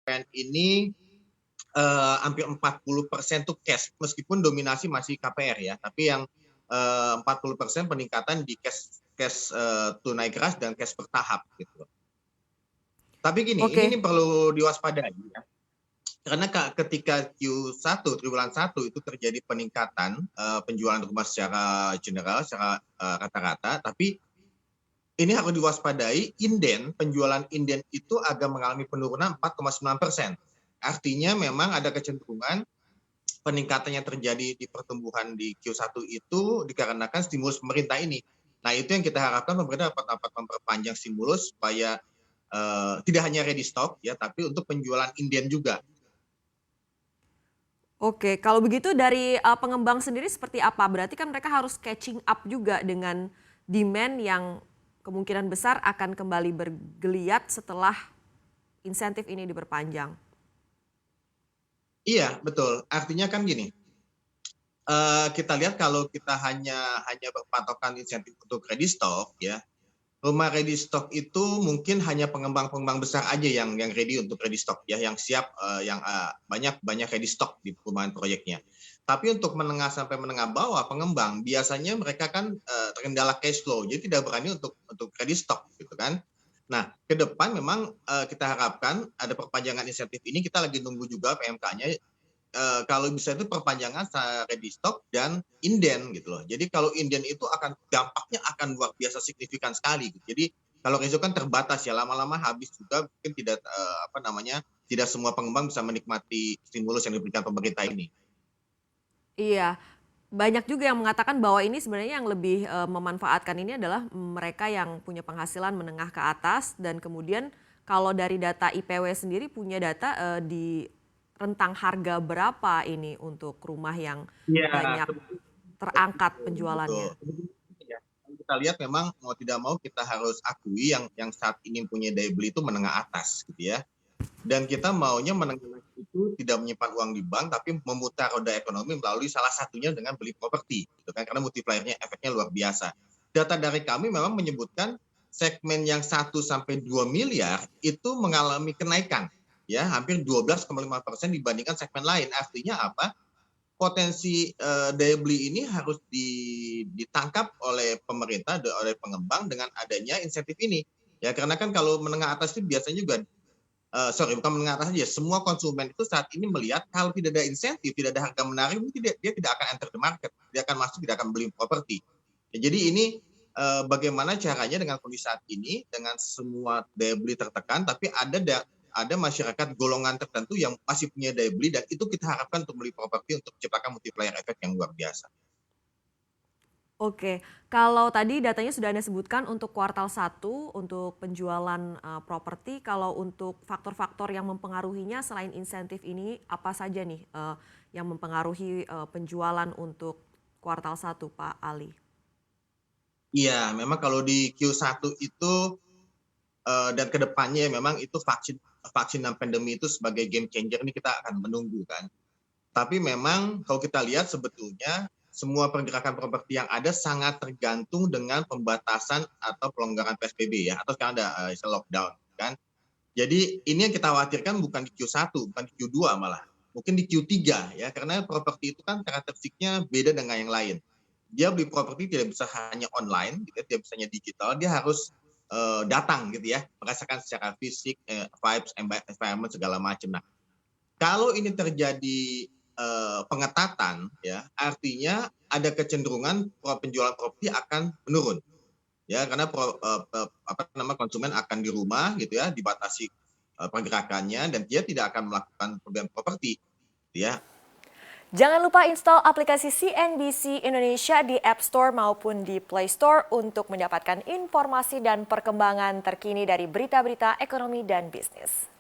PPN ini hampir 40% tuh cash, meskipun dominasi masih KPR ya, tapi yang 40% peningkatan di cash tunai keras dan cash bertahap gitu. Tapi gini, ini Oke, nih perlu diwaspadai ya. Karena ketika Q1 triwulan 1 itu terjadi peningkatan penjualan rumah secara general, secara rata-rata, tapi ini harus diwaspadai, penjualan inden itu agak mengalami penurunan 4,9%. Artinya memang ada kecenderungan peningkatan yang terjadi di pertumbuhan di Q1 itu dikarenakan stimulus pemerintah ini. Nah, itu yang kita harapkan pemerintah dapat memperpanjang stimulus supaya tidak hanya ready stock ya, tapi untuk penjualan inden juga. oke. Kalau begitu dari pengembang sendiri seperti apa? Berarti kan mereka harus catching up juga dengan demand yang kemungkinan besar akan kembali bergeliat setelah insentif ini diperpanjang. Iya, betul. Artinya kan gini, kita lihat kalau kita hanya berpatokan insentif untuk ready stock ya, rumah ready stock itu mungkin hanya pengembang-pengembang besar aja yang ready untuk ready stock ya, yang siap, yang banyak ready stock di perumahan proyeknya. Tapi untuk menengah sampai menengah bawah pengembang, biasanya mereka kan terkendala cash flow, jadi tidak berani untuk ready stock gitu kan. Nah, ke depan memang kita harapkan ada perpanjangan insentif ini, kita lagi nunggu juga PMK-nya. Kalau bisa itu perpanjangan ready stock dan inden gitu loh. Jadi kalau inden itu dampaknya akan luar biasa signifikan sekali gitu. Jadi kalau resto kan terbatas ya, lama-lama habis juga, mungkin tidak semua pengembang bisa menikmati stimulus yang diberikan pemerintah ini. Iya, banyak juga yang mengatakan bahwa ini sebenarnya yang lebih memanfaatkan ini adalah mereka yang punya penghasilan menengah ke atas dan kemudian kalau dari data IPW sendiri punya data di rentang harga berapa ini untuk rumah yang Iya, banyak terangkat betul, betul. penjualannya. Ya, kalau kita lihat memang mau tidak mau kita harus akui yang saat ini punya daya beli itu menengah atas gitu ya. Dan kita maunya menengah itu tidak menyimpan uang di bank, tapi memutar roda ekonomi melalui salah satunya dengan beli properti, gitu kan, karena multiplier-nya efeknya luar biasa. Data dari kami memang menyebutkan segmen yang 1 sampai 2 miliar itu mengalami kenaikan, ya hampir 12,5% dibandingkan segmen lain. Artinya apa? Potensi daya beli ini harus ditangkap oleh pemerintah, oleh pengembang dengan adanya insentif ini. Ya, karena kan kalau menengah atas itu biasanya juga bukan menengah atas saja, semua konsumen itu saat ini melihat kalau tidak ada insentif, tidak ada harga menarik, dia tidak akan enter the market, tidak akan masuk, tidak akan beli properti. Ya, jadi ini bagaimana caranya dengan kondisi saat ini, dengan semua daya beli tertekan, tapi ada masyarakat golongan tertentu yang masih punya daya beli dan itu kita harapkan untuk beli properti untuk menciptakan multiplier efek yang luar biasa. Oke, kalau tadi datanya sudah Anda sebutkan untuk kuartal 1 untuk penjualan properti, kalau untuk faktor-faktor yang mempengaruhinya selain insentif ini apa saja nih yang mempengaruhi penjualan untuk kuartal 1, Pak Ali? Iya, memang kalau di Q1 itu dan kedepannya memang itu vaksin dan pandemi itu sebagai game changer ini kita akan menunggu kan. Tapi memang kalau kita lihat sebetulnya semua pergerakan properti yang ada sangat tergantung dengan pembatasan atau pelonggaran PSBB ya, atau sekarang ada istilah lockdown kan. Jadi ini yang kita khawatirkan bukan di Q1, bukan di Q2 malah. Mungkin di Q3 ya, karena properti itu kan karakteristiknya beda dengan yang lain. Dia beli properti tidak bisa hanya online, gitu ya, tidak bisa hanya digital, dia harus datang gitu ya, merasakan secara fisik, vibes, environment segala macam. Nah, kalau ini terjadi pengetatan ya, artinya ada kecenderungan penjualan properti akan menurun. Ya, karena konsumen akan di rumah gitu ya, dibatasi pergerakannya dan dia tidak akan melakukan pembelian properti gitu ya. Jangan lupa install aplikasi CNBC Indonesia di App Store maupun di Play Store untuk mendapatkan informasi dan perkembangan terkini dari berita-berita ekonomi dan bisnis.